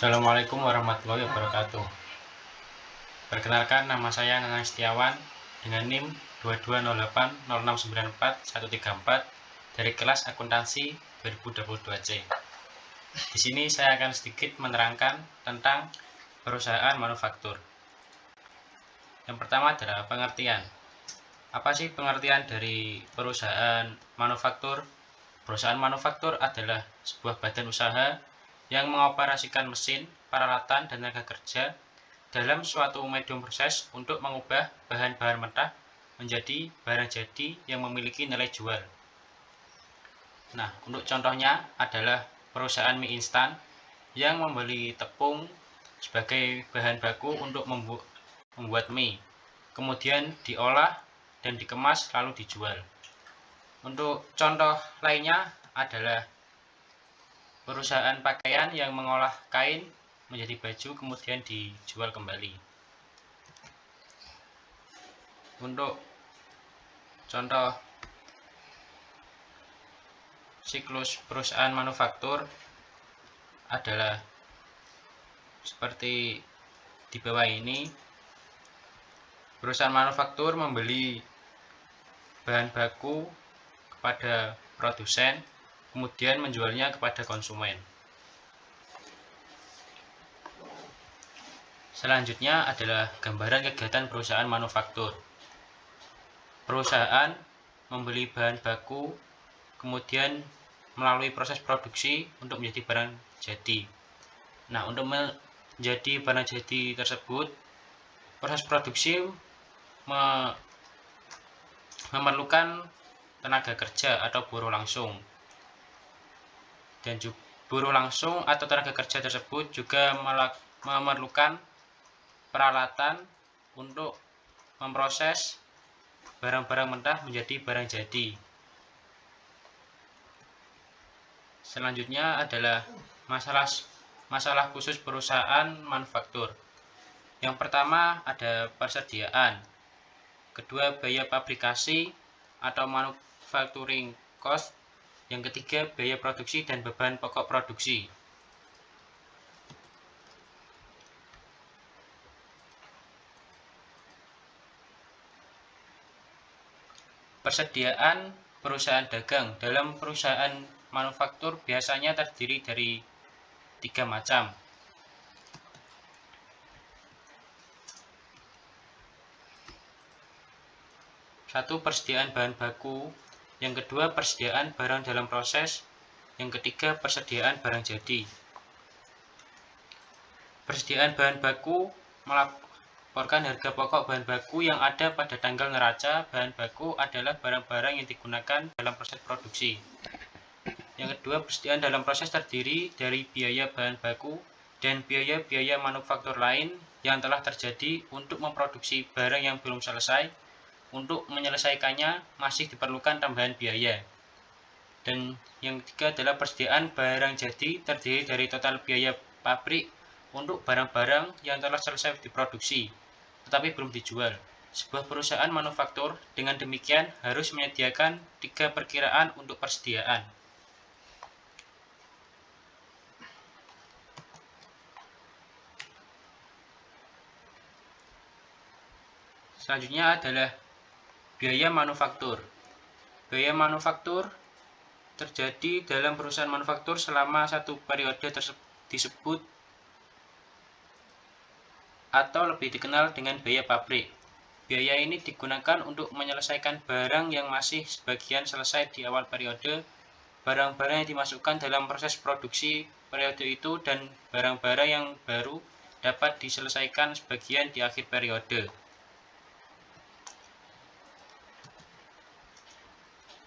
Assalamualaikum warahmatullahi wabarakatuh. Perkenalkan, nama saya Nanang Setiawan dengan NIM 22080694 dari kelas akuntansi 2022C. Di sini saya akan sedikit menerangkan tentang perusahaan manufaktur. Yang pertama adalah pengertian. Apa sih pengertian dari perusahaan manufaktur? Perusahaan manufaktur adalah sebuah badan usaha yang mengoperasikan mesin, peralatan, dan tenaga kerja dalam suatu medium proses untuk mengubah bahan-bahan mentah menjadi barang jadi yang memiliki nilai jual. Nah, untuk contohnya adalah perusahaan mie instan yang membeli tepung sebagai bahan baku untuk membuat mie, kemudian diolah dan dikemas lalu dijual. Untuk contoh lainnya adalah perusahaan pakaian yang mengolah kain menjadi baju kemudian dijual kembali. Untuk contoh siklus perusahaan manufaktur adalah seperti di bawah ini. Perusahaan manufaktur membeli bahan baku kepada produsen, kemudian menjualnya kepada konsumen. Selanjutnya adalah gambaran kegiatan perusahaan manufaktur. Perusahaan membeli bahan baku, kemudian melalui proses produksi untuk menjadi barang jadi. Nah, untuk menjadi barang jadi tersebut, proses produksi memerlukan tenaga kerja atau buruh langsung. Dan buruh langsung atau tenaga kerja tersebut juga memerlukan peralatan untuk memproses barang-barang mentah menjadi barang jadi. Selanjutnya adalah masalah khusus perusahaan manufaktur. Yang pertama ada persediaan, kedua biaya pabrikasi atau manufacturing cost, yang ketiga biaya produksi dan beban pokok produksi. Persediaan perusahaan dagang. Dalam perusahaan manufaktur biasanya terdiri dari 3 macam. Satu, persediaan bahan baku. Yang kedua, persediaan barang dalam proses. Yang ketiga, persediaan barang jadi. Persediaan bahan baku melaporkan harga pokok bahan baku yang ada pada tanggal neraca. Bahan baku adalah barang-barang yang digunakan dalam proses produksi. Yang kedua, persediaan dalam proses terdiri dari biaya bahan baku dan biaya-biaya manufaktur lain yang telah terjadi untuk memproduksi barang yang belum selesai. Untuk menyelesaikannya masih diperlukan tambahan biaya. Dan yang ketiga adalah persediaan barang jadi, terdiri dari total biaya pabrik untuk barang-barang yang telah selesai diproduksi tetapi belum dijual. Sebuah perusahaan manufaktur dengan demikian harus menyediakan 3 perkiraan untuk persediaan. Selanjutnya adalah biaya manufaktur. Biaya manufaktur terjadi dalam perusahaan manufaktur selama satu periode disebut atau lebih dikenal dengan biaya pabrik. Biaya ini digunakan untuk menyelesaikan barang yang masih sebagian selesai di awal periode, barang-barang yang dimasukkan dalam proses produksi periode itu, dan barang-barang yang baru dapat diselesaikan sebagian di akhir periode.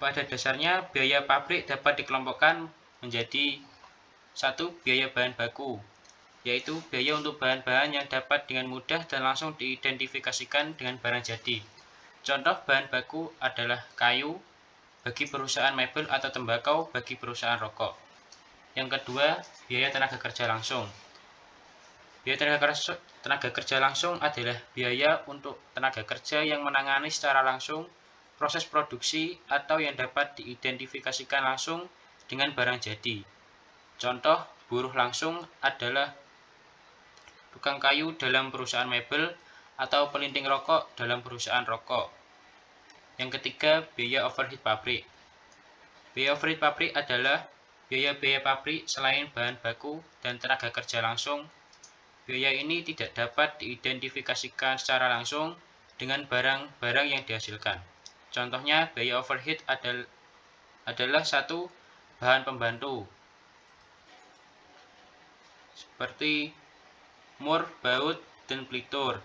Pada dasarnya, biaya pabrik dapat dikelompokkan menjadi 1. Biaya bahan baku, yaitu biaya untuk bahan-bahan yang dapat dengan mudah dan langsung diidentifikasikan dengan barang jadi. Contoh bahan baku adalah kayu bagi perusahaan mebel atau tembakau bagi perusahaan rokok. Yang kedua, biaya tenaga kerja langsung. Biaya tenaga kerja langsung adalah biaya untuk tenaga kerja yang menangani secara langsung proses produksi atau yang dapat diidentifikasikan langsung dengan barang jadi. Contoh buruh langsung adalah tukang kayu dalam perusahaan mebel, atau pelinting rokok dalam perusahaan rokok. Yang ketiga, biaya overhead pabrik. Biaya overhead pabrik adalah biaya-biaya pabrik selain bahan baku dan tenaga kerja langsung. Biaya ini tidak dapat diidentifikasikan secara langsung dengan barang-barang yang dihasilkan. Contohnya, biaya overhead adalah satu, bahan pembantu, seperti mur, baut, dan pelitur.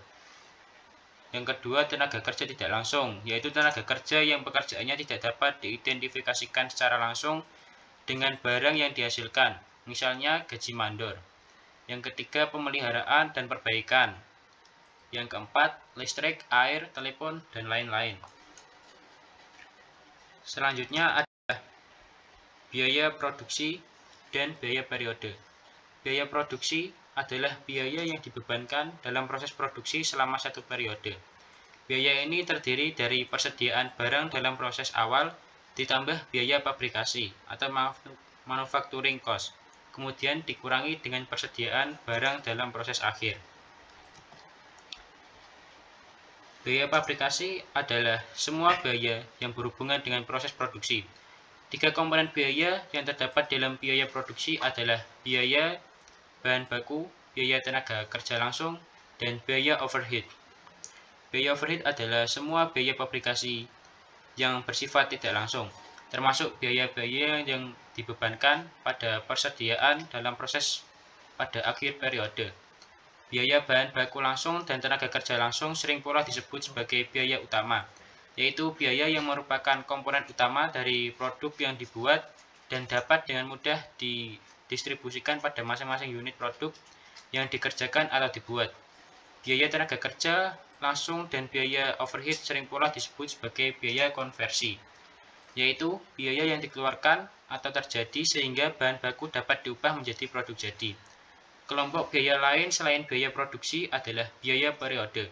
Yang kedua, tenaga kerja tidak langsung, yaitu tenaga kerja yang pekerjaannya tidak dapat diidentifikasikan secara langsung dengan barang yang dihasilkan, misalnya gaji mandor. Yang ketiga, pemeliharaan dan perbaikan. Yang keempat, listrik, air, telepon, dan lain-lain. Selanjutnya adalah biaya produksi dan biaya periode. Biaya produksi adalah biaya yang dibebankan dalam proses produksi selama satu periode. Biaya ini terdiri dari persediaan barang dalam proses awal ditambah biaya pabrikasi atau manufacturing cost, kemudian dikurangi dengan persediaan barang dalam proses akhir. Biaya pabrikasi adalah semua biaya yang berhubungan dengan proses produksi. Tiga komponen biaya yang terdapat dalam biaya produksi adalah biaya bahan baku, biaya tenaga kerja langsung, dan biaya overhead. Biaya overhead adalah semua biaya pabrikasi yang bersifat tidak langsung, termasuk biaya-biaya yang dibebankan pada persediaan dalam proses pada akhir periode. Biaya bahan baku langsung dan tenaga kerja langsung sering pula disebut sebagai biaya utama, yaitu biaya yang merupakan komponen utama dari produk yang dibuat dan dapat dengan mudah didistribusikan pada masing-masing unit produk yang dikerjakan atau dibuat. Biaya tenaga kerja langsung dan biaya overhead sering pula disebut sebagai biaya konversi, yaitu biaya yang dikeluarkan atau terjadi sehingga bahan baku dapat diubah menjadi produk jadi. Kelompok biaya lain selain biaya produksi adalah biaya periode,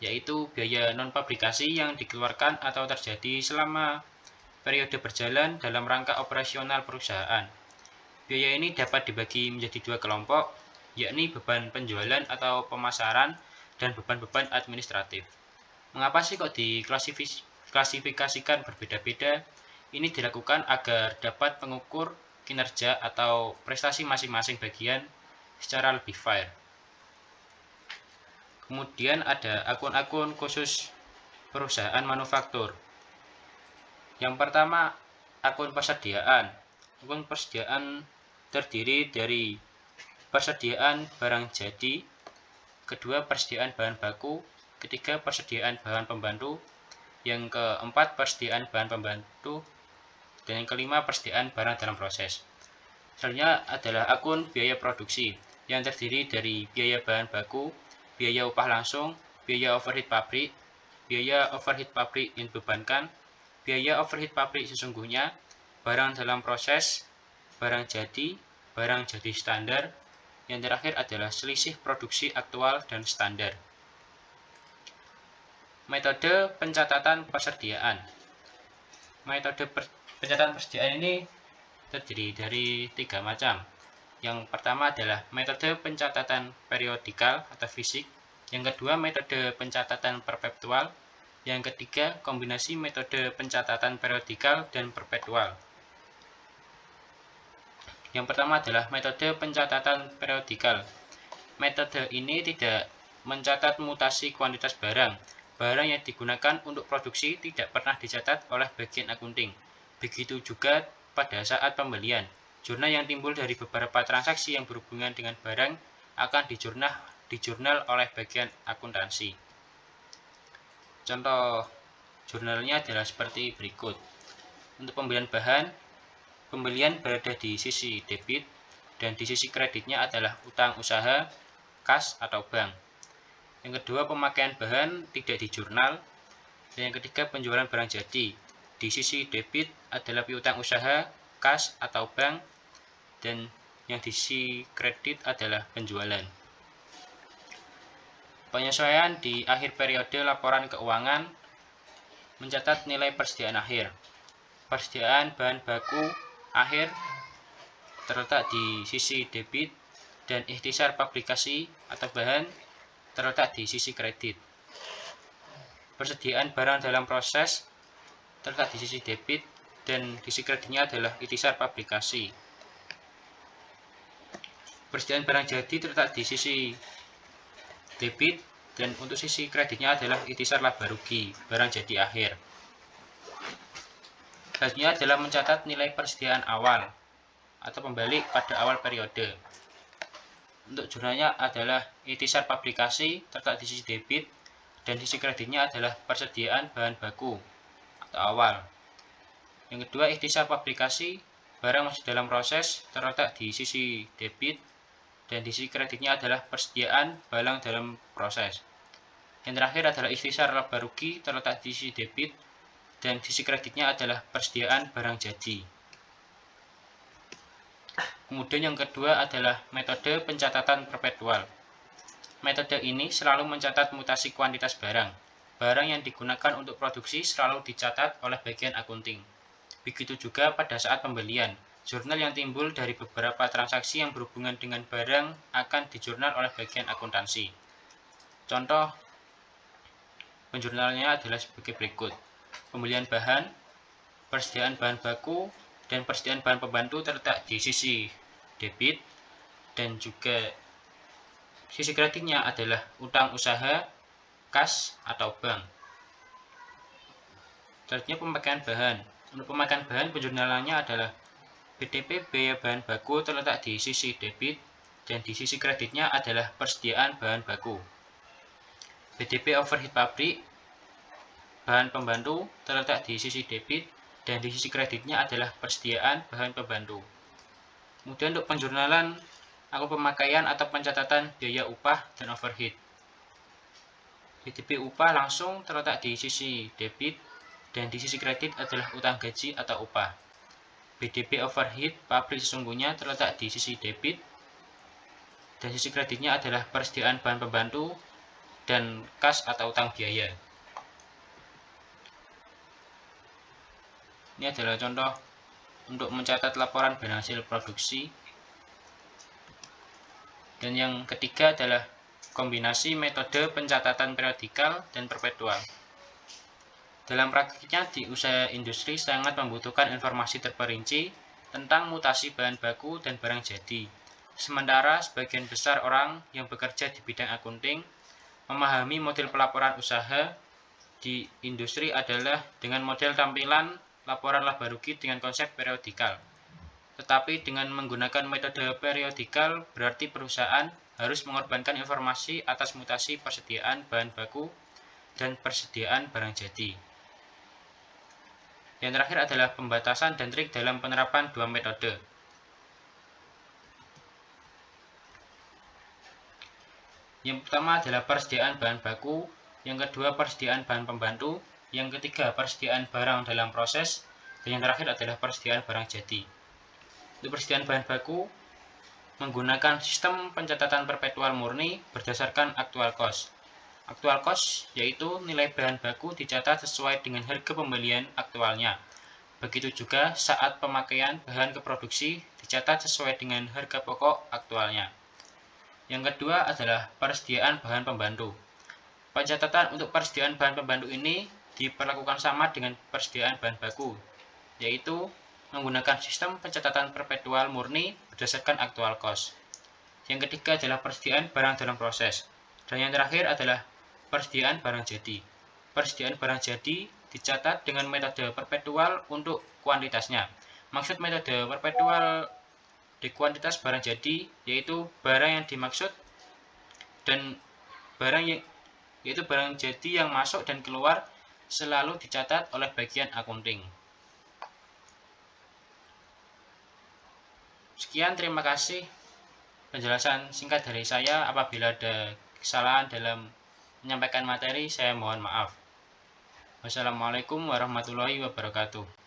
yaitu biaya non-pabrikasi yang dikeluarkan atau terjadi selama periode berjalan dalam rangka operasional perusahaan. Biaya ini dapat dibagi menjadi dua kelompok, yakni beban penjualan atau pemasaran dan beban-beban administratif. Mengapa sih kok diklasifikasikan berbeda-beda? Ini dilakukan agar dapat mengukur kinerja atau prestasi masing-masing bagian secara lebih fair. Kemudian ada akun-akun khusus perusahaan manufaktur. Yang pertama, akun persediaan. Akun persediaan terdiri dari persediaan barang jadi, kedua persediaan bahan baku, ketiga persediaan bahan pembantu, yang keempat persediaan bahan pembantu, dan yang kelima persediaan barang dalam proses. Selanjutnya adalah akun biaya produksi yang terdiri dari biaya bahan baku, biaya upah langsung, biaya overhead pabrik yang dibebankan, biaya overhead pabrik sesungguhnya, barang dalam proses, barang jadi standar, yang terakhir adalah selisih produksi aktual dan standar. Metode pencatatan persediaan. Metode pencatatan persediaan ini terdiri dari tiga macam. Yang pertama adalah metode pencatatan periodikal atau fisik. Yang kedua, metode pencatatan perpetual. Yang ketiga, kombinasi metode pencatatan periodikal dan perpetual. Yang pertama adalah metode pencatatan periodikal. Metode ini tidak mencatat mutasi kuantitas barang. Barang yang digunakan untuk produksi tidak pernah dicatat oleh bagian akunting. Begitu juga pada saat pembelian. Jurnal yang timbul dari beberapa transaksi yang berhubungan dengan barang akan dijurnal oleh bagian akuntansi. Contoh jurnalnya adalah seperti berikut. Untuk pembelian bahan, pembelian berada di sisi debit dan di sisi kreditnya adalah utang usaha, kas atau bank. Yang kedua, pemakaian bahan tidak dijurnal. Dan yang ketiga, penjualan barang jadi. Di sisi debit adalah piutang usaha, kas atau bank, dan yang di sisi kredit adalah penjualan. Penyesuaian di akhir periode laporan keuangan mencatat nilai persediaan akhir. Persediaan bahan baku akhir terletak di sisi debit dan ikhtisar publikasi atau bahan terletak di sisi kredit. Persediaan barang dalam proses terletak di sisi debit dan sisi kreditnya adalah ikhtisar publikasi. Persediaan barang jadi terletak di sisi debit dan untuk sisi kreditnya adalah ikhtisar laba rugi barang jadi akhir. Selanjutnya adalah mencatat nilai persediaan awal atau pembalik pada awal periode. Untuk jurnalnya adalah ikhtisar publikasi terletak di sisi debit dan sisi kreditnya adalah persediaan bahan baku atau awal. Yang kedua, ikhtisar publikasi barang masih dalam proses terletak di sisi debit dan di sisi kreditnya adalah persediaan barang dalam proses. Yang terakhir adalah ikhtisar laba rugi terletak di sisi debit dan sisi kreditnya adalah persediaan barang jadi. Kemudian yang kedua adalah metode pencatatan perpetual. Metode ini selalu mencatat mutasi kuantitas barang. Barang yang digunakan untuk produksi selalu dicatat oleh bagian akunting. Begitu juga pada saat pembelian. Jurnal yang timbul dari beberapa transaksi yang berhubungan dengan barang akan dijurnal oleh bagian akuntansi. Contoh penjurnalnya adalah sebagai berikut. Pembelian bahan, persediaan bahan baku, dan persediaan bahan pembantu terletak di sisi debit dan juga sisi kreditnya adalah utang usaha, kas, atau bank. Selanjutnya pemakaian bahan. Untuk pemakaian bahan penjurnalannya adalah BDP biaya bahan baku terletak di sisi debit dan di sisi kreditnya adalah persediaan bahan baku. BDP overhead pabrik bahan pembantu terletak di sisi debit dan di sisi kreditnya adalah persediaan bahan pembantu. Kemudian untuk penjurnalan akun pemakaian atau pencatatan biaya upah dan overhead. BDP upah langsung terletak di sisi debit dan di sisi kredit adalah utang gaji atau upah. BDP overhead pabrik sesungguhnya terletak di sisi debit dan sisi kreditnya adalah persediaan bahan pembantu dan kas atau utang biaya. Ini adalah contoh untuk mencatat laporan bahan hasil produksi. Dan yang ketiga adalah kombinasi metode pencatatan periodikal dan perpetual. Dalam praktiknya di usaha industri sangat membutuhkan informasi terperinci tentang mutasi bahan baku dan barang jadi. Sementara sebagian besar orang yang bekerja di bidang akunting memahami model pelaporan usaha di industri adalah dengan model tampilan laporan laba rugi dengan konsep periodikal. Tetapi dengan menggunakan metode periodikal berarti perusahaan harus mengorbankan informasi atas mutasi persediaan bahan baku dan persediaan barang jadi. Yang terakhir adalah pembatasan dan trik dalam penerapan dua metode. Yang pertama adalah persediaan bahan baku, yang kedua persediaan bahan pembantu, yang ketiga persediaan barang dalam proses, dan yang terakhir adalah persediaan barang jadi. Untuk persediaan bahan baku menggunakan sistem pencatatan perpetual murni berdasarkan actual cost. Actual cost yaitu nilai bahan baku dicatat sesuai dengan harga pembelian aktualnya. Begitu juga saat pemakaian bahan ke produksi dicatat sesuai dengan harga pokok aktualnya. Yang kedua adalah persediaan bahan pembantu. Pencatatan untuk persediaan bahan pembantu ini diperlakukan sama dengan persediaan bahan baku, yaitu menggunakan sistem pencatatan perpetual murni berdasarkan actual cost. Yang ketiga adalah persediaan barang dalam proses. Dan yang terakhir adalah persediaan barang jadi. Persediaan barang jadi dicatat dengan metode perpetual untuk kuantitasnya. Maksud metode perpetual di kuantitas barang jadi yaitu barang yang dimaksud dan yaitu barang jadi yang masuk dan keluar selalu dicatat oleh bagian akunting. Sekian, terima kasih penjelasan singkat dari saya. Apabila ada kesalahan dalam menyampaikan materi, saya mohon maaf. Wassalamualaikum warahmatullahi wabarakatuh.